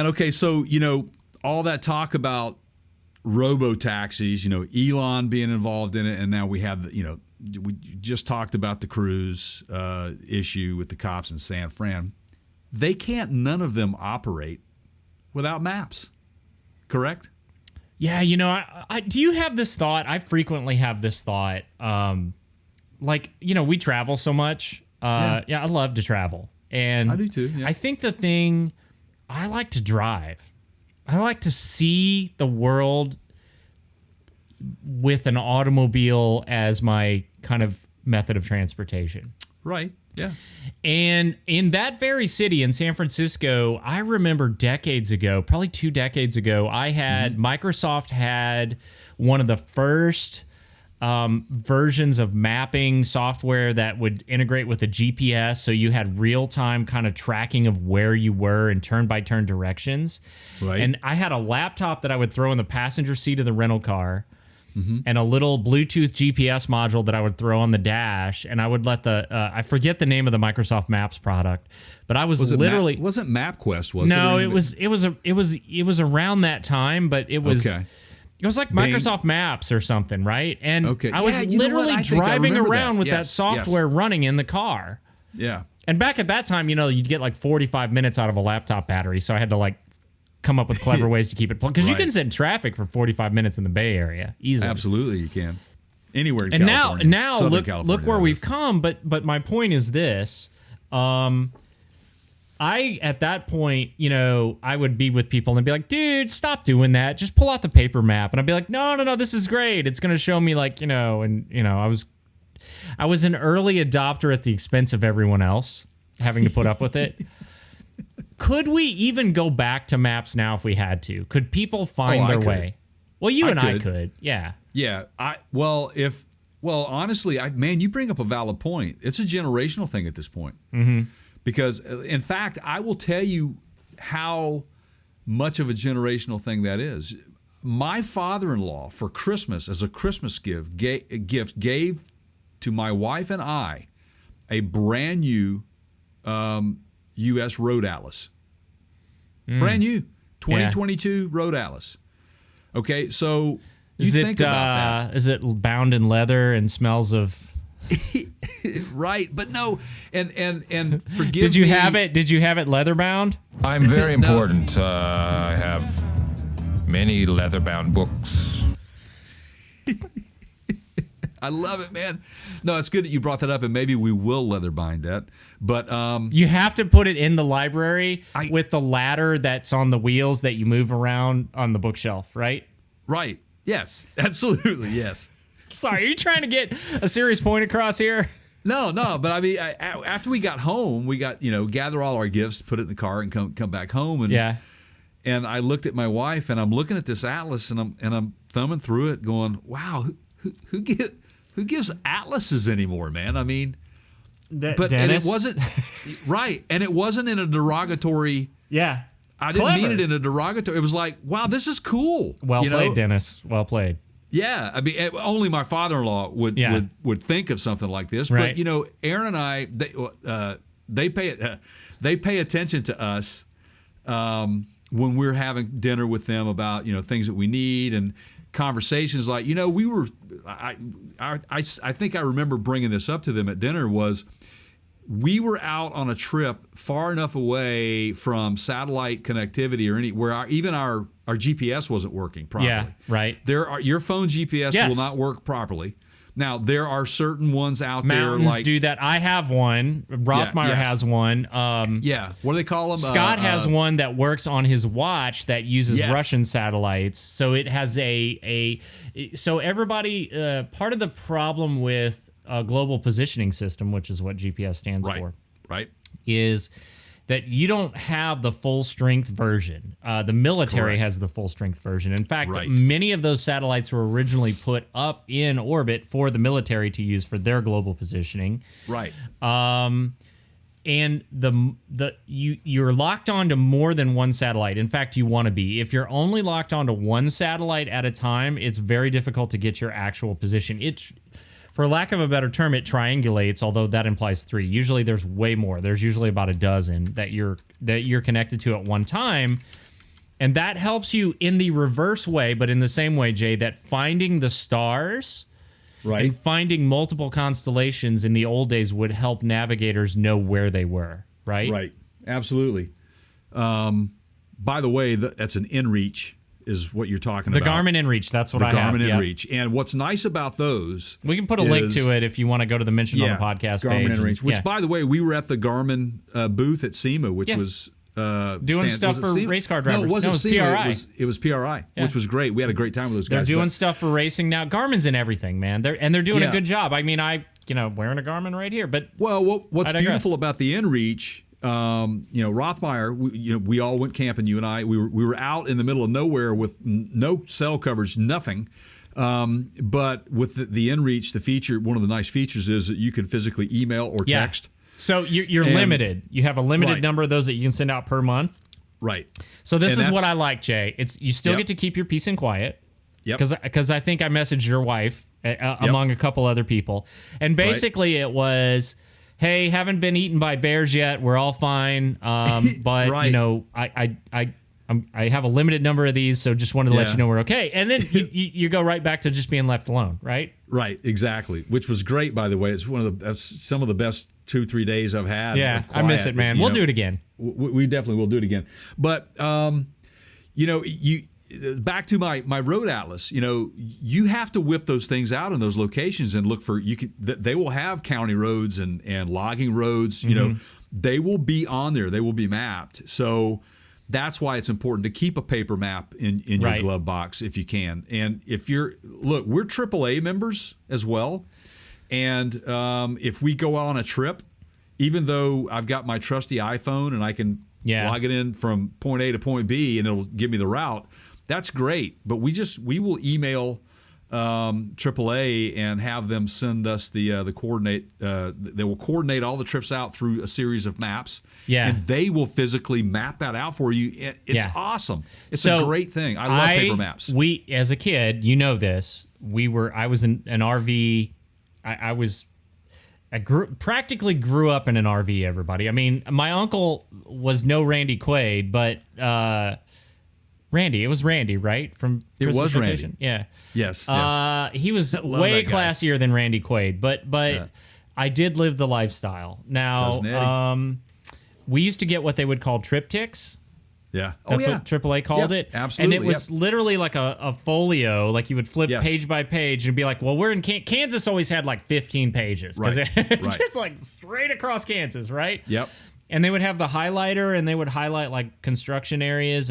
man. Okay, so, all that talk about robo-taxis, Elon being involved in it, and now we have, we just talked about the Cruise issue with the cops in San Fran. None of them operate without maps, correct? Yeah, I do you have this thought? I frequently have this thought. We travel so much. Yeah, I love to travel. And I do too. Yeah. I think I like to drive. I like to see the world with an automobile as my kind of method of transportation. Right. Yeah. And in that very city in San Francisco, I remember decades ago, probably 2 decades ago, Microsoft had one of the first versions of mapping software that would integrate with a GPS, so you had real-time kind of tracking of where you were in turn-by-turn directions. Right. And I had a laptop that I would throw in the passenger seat of the rental car, and a little Bluetooth GPS module that I would throw on the dash, and I would let I forget the name of the Microsoft Maps product, but I was literally wasn't MapQuest, was it? No, it was around that time, but it was okay. It was like Microsoft Maps or something, right? And okay. I was literally driving around with that software running in the car. Yeah. And back at that time, you'd get like 45 minutes out of a laptop battery, so I had to come up with clever ways to keep it plugged. Because you can sit in traffic for 45 minutes in the Bay Area easily. Absolutely, you can. Anywhere in and California. now look where we've come. But my point is this. I, at that point, I would be with people and be like, dude, stop doing that. Just pull out the paper map. And I'd be like, no, this is great. It's going to show me I was an early adopter at the expense of everyone else having to put up with it. Could we even go back to maps now if we had to? Could people find their way? Well, I could. Yeah. Yeah. Honestly, you bring up a valid point. It's a generational thing at this point. Mm-hmm. Because, in fact, I will tell you how much of a generational thing that is. My father-in-law, for Christmas, as a Christmas gift, gave to my wife and I a brand new U.S. Road Atlas. Brand new, 2022 Road Atlas. Okay, so think about that. Is it bound in leather and smells of... Right, but no, and forgive me. Did you have it leather bound? I'm very important. I have many leather bound books. I love it, man. No, it's good that you brought that up, and maybe we will leather bind that. But you have to put it in the library with the ladder that's on the wheels that you move around on the bookshelf, right? Right. Yes. Absolutely. Yes. Sorry, are you trying to get a serious point across here? No, but I mean, after we got home, we got gather all our gifts, put it in the car, and come back home, and and I looked at my wife, and I'm looking at this atlas, and I'm thumbing through it, going, wow, who gives atlases anymore, man? I mean, Dennis? And it wasn't right, and it wasn't in a derogatory. Yeah, I didn't mean it in a derogatory. It was like, wow, this is cool. Well played, Dennis. Well played. Yeah, I mean, only my father-in-law would think of something like this. Right. But Aaron and I, they pay attention to us when we're having dinner with them about things that we need and conversations like we were. I think I remember bringing this up to them at dinner was. We were out on a trip far enough away from satellite connectivity or where even our GPS wasn't working properly. Yeah, right. Your phone GPS will not work properly. Now there are certain ones out Mountains there like do that. I have one. Rothmeyer has one. What do they call them? Scott has one that works on his watch that uses Russian satellites. So it has so everybody. Part of the problem with a global positioning system, which is what GPS stands for, right, is that you don't have the full strength version. The military has the full strength version. In fact, many of those satellites were originally put up in orbit for the military to use for their global positioning. Right. And you're locked onto more than one satellite. In fact, you want to be. If you're only locked onto one satellite at a time, it's very difficult to get your actual position. For lack of a better term, it triangulates, although that implies 3. Usually there's way more. There's usually about a dozen that you're connected to at one time. And that helps you in the reverse way, but in the same way, Jay, that finding the stars Right. and finding multiple constellations in the old days would help navigators know where they were, right? Right. Absolutely. By the way, that's an inReach is what you're talking The about. Garmin inReach, that's what The I have. Garmin Yep. inReach. And what's nice about those... We can put a link to it if you want to go to the mentioned on the podcast Garmin page. inReach. Which, by the way, we were at the Garmin booth at SEMA, which was... doing stuff for race car drivers. No, it wasn't SEMA. PRI. It was PRI, which was great. We had a great time with those guys. They're doing stuff for racing now. Garmin's in everything, man. They're doing a good job. I mean, wearing a Garmin right here, but what's beautiful about the inReach, Rothmeyer, we all went camping. You and I, we were out in the middle of nowhere with no cell coverage, nothing. But with the inReach, the feature, one of the nice features is that you can physically email or text. So you're limited. You have a limited number of those that you can send out per month. Right. So this is what I like, Jay. It's you still get to keep your peace and quiet. Yep. Because I think I messaged your wife among a couple other people, and basically it was, hey, haven't been eaten by bears yet. We're all fine. But I have a limited number of these, so just wanted to let you know we're okay. And then you go right back to just being left alone, right? Right, exactly. Which was great, by the way. It's some of the best 2-3 days I've had. Yeah, I miss it, man. We'll do it again. We definitely will do it again. But back to my road atlas. You have to whip those things out in those locations and look for. They will have county roads and logging roads. They will be on there. They will be mapped. So that's why it's important to keep a paper map in your glove box if you can. And we're AAA members as well. And if we go on a trip, even though I've got my trusty iPhone and I can log it in from point A to point B and it'll give me the route, that's great. But we will email AAA and have them send us the coordinate. They will coordinate all the trips out through a series of maps. Yeah. And they will physically map that out for you. It's awesome. It's a great thing. I love paper maps. We, as a kid, this. I was in an RV. I practically grew up in an RV, everybody. I mean, my uncle was no Randy Quaid, but Randy, it was Randy, right? From It Christmas was Vacation? Randy. Yeah. Yes. He was way classier than Randy Quaid, but I did live the lifestyle. Now, we used to get what they would call triptychs. Yeah. That's what AAA called it. Absolutely. And it was literally like a folio, like you would flip page by page and be like, well, we're in Kansas always had like 15 pages. Right. Just like straight across Kansas, right? Yep. And they would have the highlighter and they would highlight like construction areas.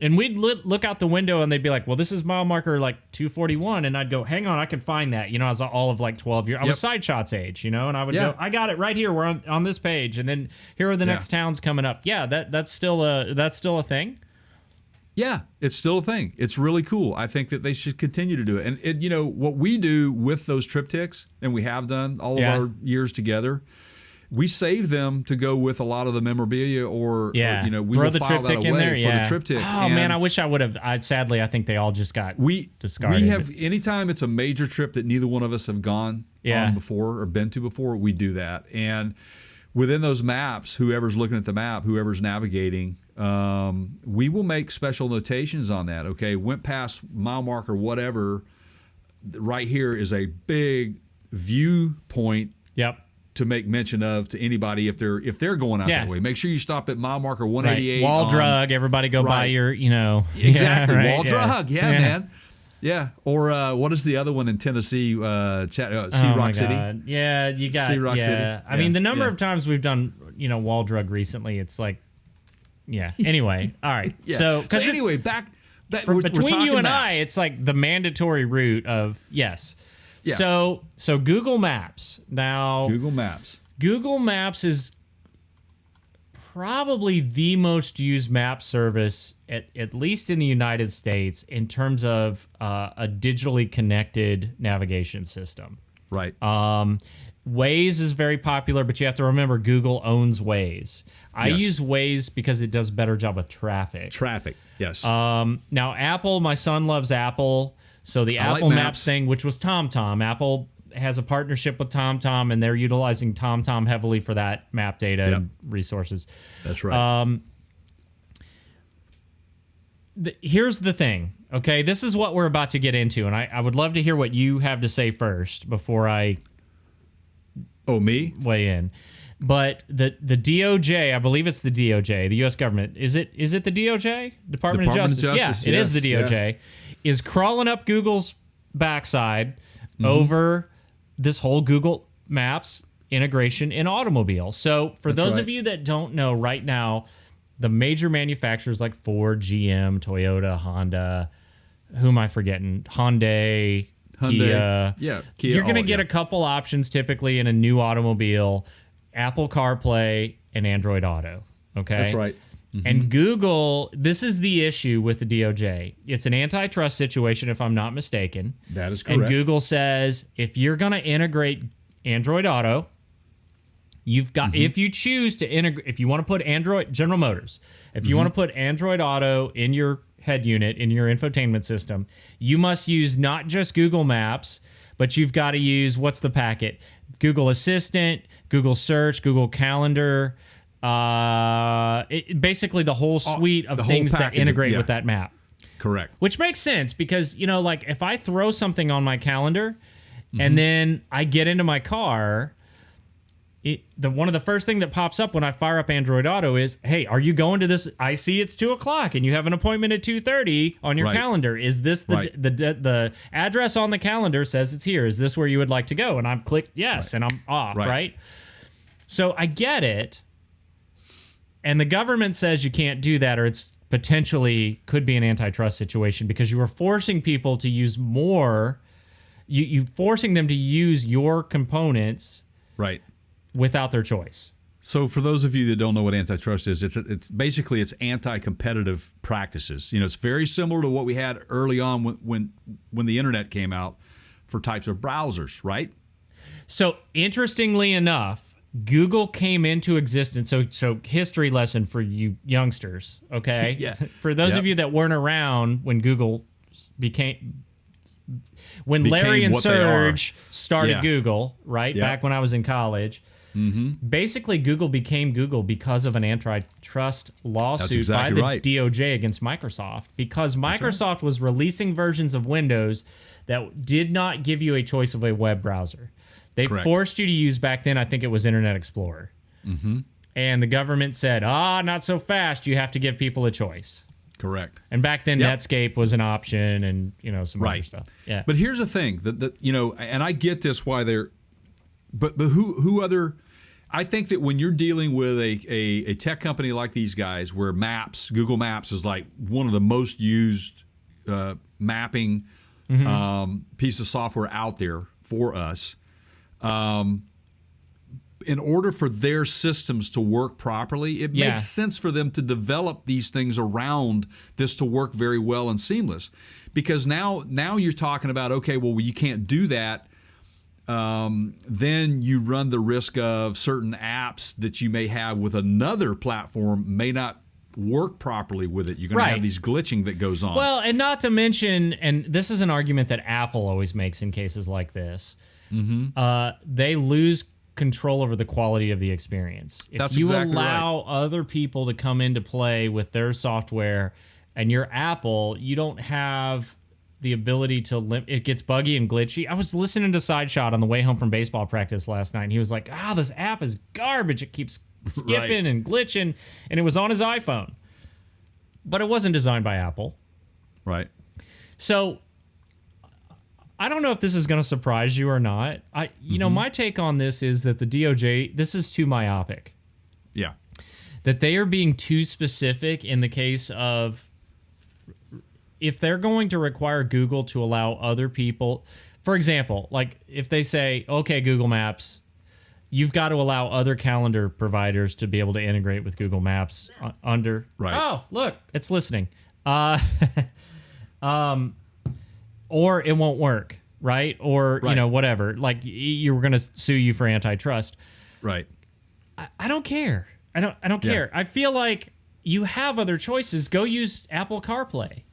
And we'd look out the window and they'd be like, well, this is mile marker like 241. And I'd go, hang on, I can find that. I was all of like 12 years. I was side shots age, and I would go, I got it right here. We're on this page. And then here are the next towns coming up. Yeah, that's still a thing. Yeah, it's still a thing. It's really cool. I think that they should continue to do it. And what we do with those triptychs, and we have done all of our years together, we save them to go with a lot of the memorabilia, or we throw will the file that triptych in away there. for the triptych. Oh man, I wish I would have. Sadly, I think they all just got discarded. We have anytime it's a major trip that neither one of us have gone on before or been to before, we do that. And within those maps, whoever's looking at the map, whoever's navigating, we will make special notations on that. Okay, went past mile marker, whatever. Right here is a big viewpoint. Yep. To make mention of to anybody if they're going out that way. Make sure you stop at mile marker 188. Right. Wall drug. Everybody go by your, Exactly. Yeah, Wall drug. Yeah, man. Yeah. Or what is the other one in Tennessee? Sea Rock City. Yeah, you got Sea Rock City. I mean, the number of times we've done, wall drug recently, it's like, Anyway, all right. So anyway, we're between you and maps. I, it's like the mandatory route of yes. Yeah. So Google Maps. Now Google Maps is probably the most used map service at least in the United States in terms of a digitally connected navigation system. Right. Waze is very popular, but you have to remember Google owns Waze. I use Waze because it does a better job with traffic. Yes. Now Apple, my son loves Apple. So the Apple Maps thing, which was TomTom, Apple has a partnership with TomTom, and they're utilizing TomTom heavily for that map data and resources. That's right. here's the thing, okay? This is what we're about to get into, and I would love to hear what you have to say first before I me? weigh in. But the DOJ, I believe it's the DOJ, the U.S. government. Is it the DOJ? Department of Justice? Yeah, it is the DOJ. Is crawling up Google's backside over this whole Google Maps integration in automobile. So for those of you that don't know right now, the major manufacturers like Ford, GM, Toyota, Honda, who am I forgetting? Hyundai, Kia. Yeah, Kia. You're going to get a couple options typically in a new automobile: Apple CarPlay and Android Auto. Okay, that's right. And Google, this is the issue with the DOJ. It's an antitrust situation, if I'm not mistaken. That is correct. And Google says if you're going to integrate Android Auto, you've got, if you choose to integrate, if you want to put Android, General Motors, if you want to put Android Auto in your head unit, in your infotainment system, you must use not just Google Maps, but you've got to use, what's the packet? Google Assistant, Google Search, Google Calendar, basically the whole suite of things that integrate with that map. Correct. Which makes sense because, you know, like if I throw something on my calendar and then I get into my car, one of the first thing that pops up when I fire up Android Auto is, hey, are you going to this? I see it's 2:00 and you have an appointment at 2:30 on your calendar. Is this the address on the calendar says it's here? Is this where you would like to go? And I'm clicked yes, and I'm off, right? So I get it. And the government says you can't do that, or it's potentially could be an antitrust situation because you are forcing people to use more. You forcing them to use your components, right, without their choice. So for those of you that don't know what antitrust is, it's basically anti-competitive practices. You know, it's very similar to what we had early on when the internet came out for types of browsers, right? So interestingly enough, Google came into existence. So history lesson for you youngsters, okay? Yeah. For those of you that weren't around when Google when Larry and Serge started Google, right? Back when I was in college. Basically, Google became Google because of an antitrust lawsuit by the DOJ against Microsoft, because Microsoft was releasing versions of Windows that did not give you a choice of a web browser. They forced you to use, back then, I think it was Internet Explorer. And the government said, not so fast. You have to give people a choice. Correct. And back then, Netscape was an option and, you know, some other stuff. Yeah. But here's the thing, that you know, and I get this why they're, but who other, I think that when you're dealing with a tech company like these guys, where Google Maps is like one of the most used mapping piece of software out there for us, in order for their systems to work properly, it makes sense for them to develop these things around this to work very well and seamless. Because now you're talking about, okay, well, you can't do that. Then you run the risk of certain apps that you may have with another platform may not work properly with it. You're going to have these glitching that goes on. Well, and not to mention, and this is an argument that Apple always makes in cases like this, they lose control over the quality of the experience. If you allow other people to come into play with their software and you're Apple, you don't have the ability to it gets buggy and glitchy. I was listening to Sideshot on the way home from baseball practice last night, and he was like, this app is garbage. It keeps skipping and glitching, and it was on his iPhone. But it wasn't designed by Apple. Right. So I don't know if this is going to surprise you or not. You know, my take on this is that the DOJ, this is too myopic. Yeah. That they are being too specific in the case of, if they're going to require Google to allow other people, for example, like if they say, okay, Google Maps, you've got to allow other calendar providers to be able to integrate with Google Maps under. Right. Oh, look, it's listening. Or it won't work, right? Or, you know, whatever. Like you were going to sue you for antitrust. Right. I don't care. I don't care. I feel like you have other choices. Go use Apple CarPlay.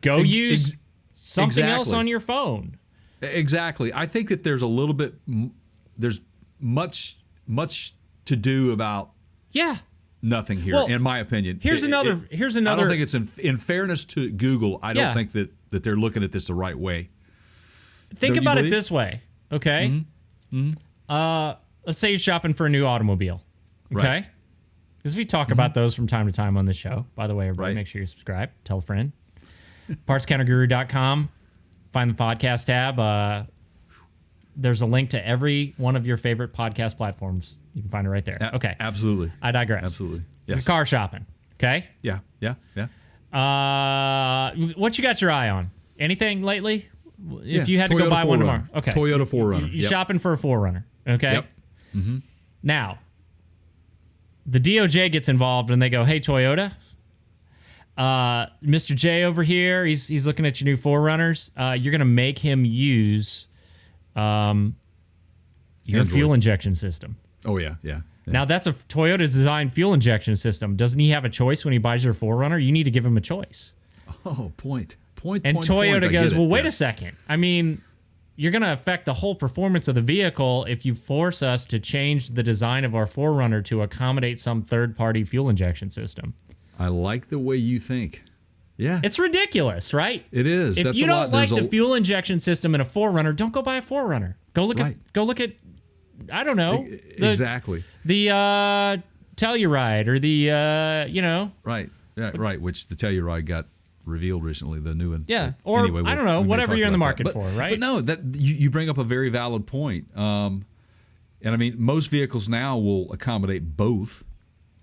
Go use something else on your phone. Exactly. I think that there's a little bit, there's much to do about nothing here, Well, in my opinion. Here's another. I don't think it's in fairness to Google. I don't think that they're looking at this the right way. Think Don't you about it believe? this way, okay? Let's say you're shopping for a new automobile, okay? Right. Because we talk about those from time to time on the show. By the way, everybody, Right. make sure you subscribe. Tell a friend. PartsCounterGuru.com. Find the podcast tab. There's a link to every one of your favorite podcast platforms. You can find it right there. Okay. Absolutely. I digress. Absolutely. You're Yes. car shopping, okay? Yeah. What you got your eye on? Anything lately? If Yeah, you had to go Toyota buy one 4Runner. tomorrow. Okay. Toyota 4Runner. You're Yep. shopping for a 4Runner, okay? Yep. Now, the DOJ gets involved and they go, "Hey, Toyota, Mr. J over here, he's looking at your new 4Runners. You're going to make him use your Android. fuel injection system." Oh, yeah. Now, that's a Toyota's designed fuel injection system. Doesn't he have a choice when he buys your 4Runner? You need to give him a choice. Oh, point. And Toyota I goes, get it. "Well, wait a Yes. second. I mean, you're going to affect the whole performance of the vehicle if you force us to change the design of our 4Runner to accommodate some third-party fuel injection system." I like the way you think. Yeah. It's ridiculous, right? It is. If That's you a don't lot. like There's the fuel injection system in a 4Runner, don't go buy a 4Runner. Go look Right. at I don't know. Exactly. The Telluride or the Right. Yeah, right. Which the Telluride got revealed recently, the new one. Yeah. Or Anyway, I don't know, we may whatever talk you're in the about that. market for, right? But no, that you bring up a very valid point. And I mean, most vehicles now will accommodate both.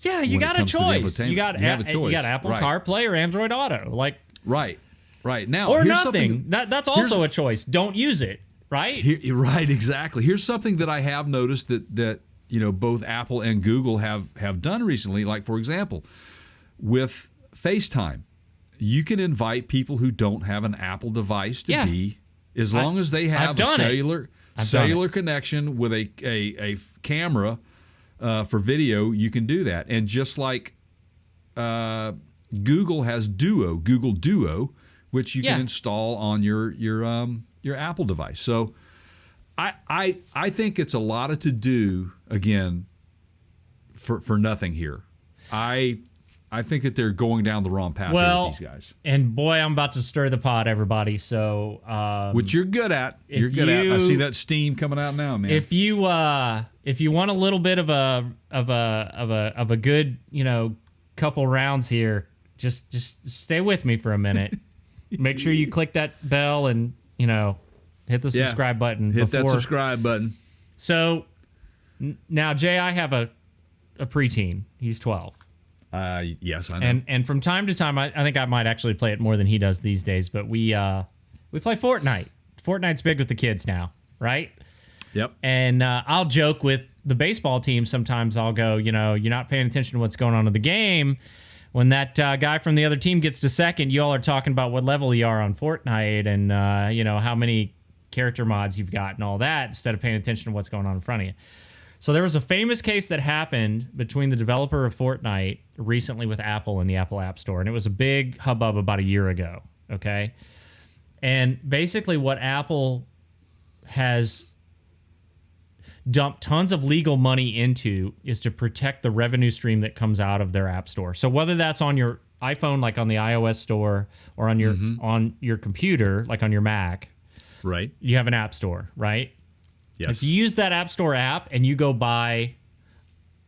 Yeah, you when it got a comes to the choice. You infotainment. got You have a choice. You got Apple Right. CarPlay or Android Auto, like Right. Now, or here's nothing. something- That's also a choice. Don't use it, right? Right, exactly. Here's something that I have noticed that both Apple and Google have done recently. Like, for example, with FaceTime, you can invite people who don't have an Apple device to be, as long as they have a cellular connection with a camera for video. You can do that, and just like Google has Google Duo, which you can install on your Apple device. So I think it's a lot of to do again for nothing here. I think that they're going down the wrong path with these guys. And boy, I'm about to stir the pot, everybody. So Which you're good at. You're good at. I see that steam coming out now, man. If you want a little bit of a good, couple rounds here, just stay with me for a minute. Make sure you click that bell and, hit the subscribe button. Hit that subscribe button. So now, Jay, I have a preteen. He's 12. Yes, I know. And from time to time, I think I might actually play it more than he does these days. But we play Fortnite. Fortnite's big with the kids now, right? Yep. And I'll joke with the baseball team. Sometimes I'll go, you're not paying attention to what's going on in the game. When that guy from the other team gets to second, you all are talking about what level you are on Fortnite and how many character mods you've got and all that, instead of paying attention to what's going on in front of you. So there was a famous case that happened between the developer of Fortnite recently with Apple and the Apple App Store, and it was a big hubbub about a year ago, okay? And basically what Apple has dumped tons of legal money into is to protect the revenue stream that comes out of their App Store. So whether that's on your iPhone, like on the iOS store, or on your computer, like on your Mac, right? You have an App Store, right? Yes. If you use that App Store app and you go buy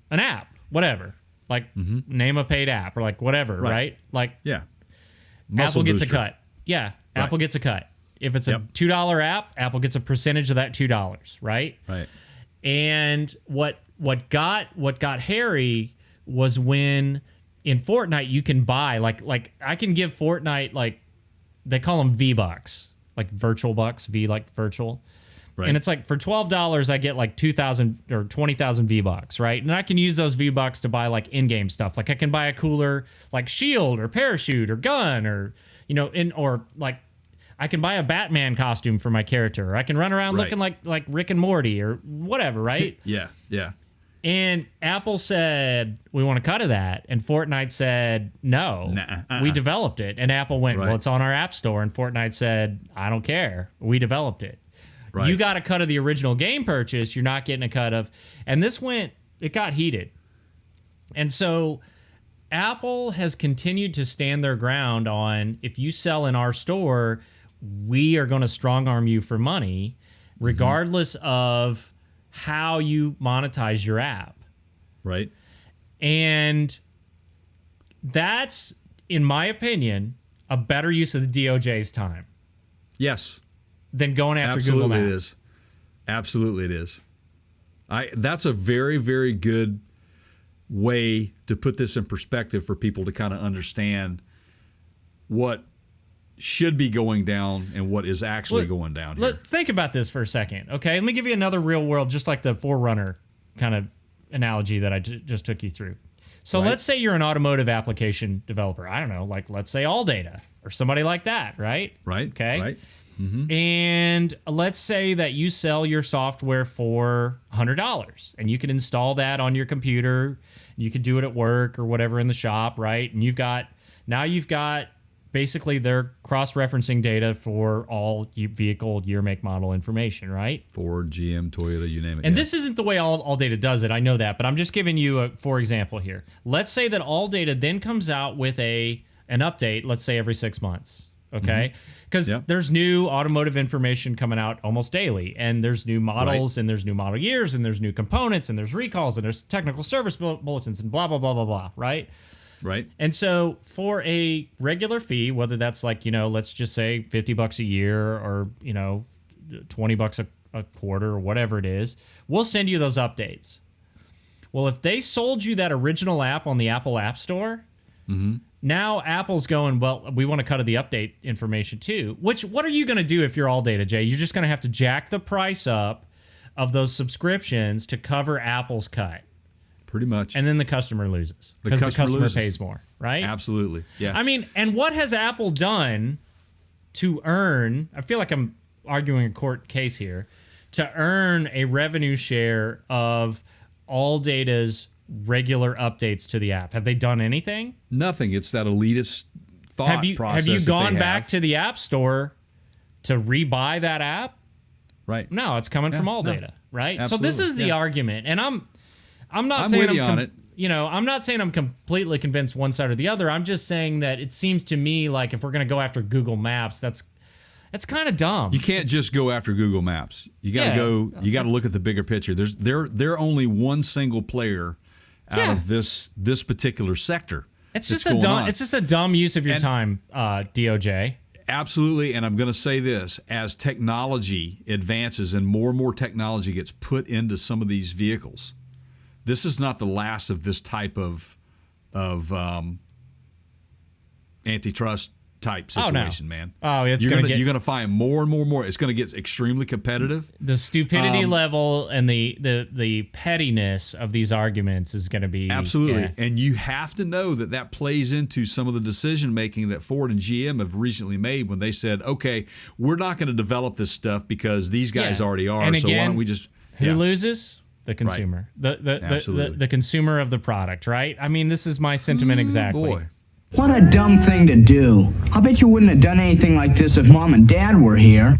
an app, whatever, like name a paid app or like whatever, right? Like Apple gets a cut. Yeah, Apple gets a cut. If it's a $2 app, Apple gets a percentage of that $2, right? Right. And what got hairy was when in Fortnite you can buy like I can give Fortnite, like they call them V-Bucks, like virtual bucks, V like virtual. Right. And it's like for $12 I get like 2,000 or 20,000 V-Bucks, right? And I can use those V-Bucks to buy like in-game stuff. Like I can buy a cooler like shield or parachute or gun or or like I can buy a Batman costume for my character. Or I can run around looking like Rick and Morty or whatever, right? Yeah. And Apple said, we want a cut of that. And Fortnite said, no, we developed it. And Apple went, well, it's on our App Store. And Fortnite said, I don't care. We developed it. Right. You got a cut of the original game purchase. You're not getting a cut of. And it got heated. And so Apple has continued to stand their ground on, if you sell in our store, we are going to strong arm you for money, regardless of how you monetize your app. Right. And that's, in my opinion, a better use of the DOJ's time Yes. than going after Absolutely Google it Maps. is. Absolutely it is. That's a very, very good way to put this in perspective for people to kind of understand what should be going down and what is actually going down here. Think about this for a second, okay? Let me give you another real world, just like the Forerunner kind of analogy that I just took you through. So let's say you're an automotive application developer. I don't know, like let's say Alldata or somebody like that, right? Right. Okay. Right. And let's say that you sell your software for $100 and you can install that on your computer. You could do it at work or whatever in the shop, right? And you've got basically their cross-referencing data for all vehicle year, make, model information, right? Ford, GM, Toyota, you name it. And this isn't the way Alldata does it. I know that, but I'm just giving you a for example here. Let's say that Alldata then comes out with an update, let's say every 6 months, okay? Because there's new automotive information coming out almost daily, and there's new models, and there's new model years, and there's new components, and there's recalls, and there's technical service bulletins, and blah, blah, blah, blah, blah, right? Right. And so for a regular fee, whether that's like, let's just say $50 a year or, $20 a quarter or whatever it is, we'll send you those updates. Well, if they sold you that original app on the Apple App Store, now Apple's going, well, we want to cut the update information too. What are you going to do if you're Alldata, Jay? You're just going to have to jack the price up of those subscriptions to cover Apple's cut. Pretty much. And then the customer loses because the customer pays more, right? Absolutely. Yeah. I mean, and what has Apple done to earn, I feel like I'm arguing a court case here, to earn a revenue share of Alldata's regular updates to the app? Have they done anything? Nothing. It's that elitist thought process. Have you gone back to the App Store to rebuy that app? Right. No, it's coming from Alldata, right? Absolutely. So this is the argument, and I'm not saying with you on it. I'm not saying I'm completely convinced one side or the other. I'm just saying that it seems to me like if we're going to go after Google Maps, that's kind of dumb. You can't just go after Google Maps. You got to You got to look at the bigger picture. They're only one single player out of this particular sector. It's just a dumb use of your time, DOJ. Absolutely, and I'm going to say this: as technology advances and more technology gets put into some of these vehicles, this is not the last of this type of antitrust type situation, man. Oh, you're gonna find more and more. It's gonna get extremely competitive. The stupidity level and the pettiness of these arguments is going to be absolutely. And you have to know that plays into some of the decision making that Ford and GM have recently made when they said, "Okay, we're not going to develop this stuff because these guys already are. And so again, why don't we just?" Who loses? The consumer. Right. The consumer of the product, right? I mean, this is my sentiment exactly. Boy. What a dumb thing to do. I bet you wouldn't have done anything like this if Mom and Dad were here.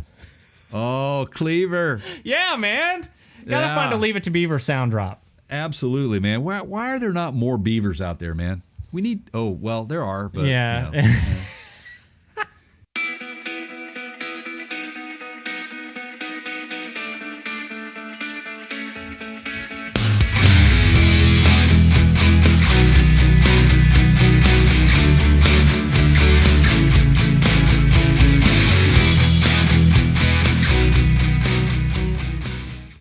Oh, Cleaver. Yeah, man. Gotta find a Leave It to Beaver sound drop. Absolutely, man. Why are there not more beavers out there, man? We need... Oh, well, there are, but... Yeah.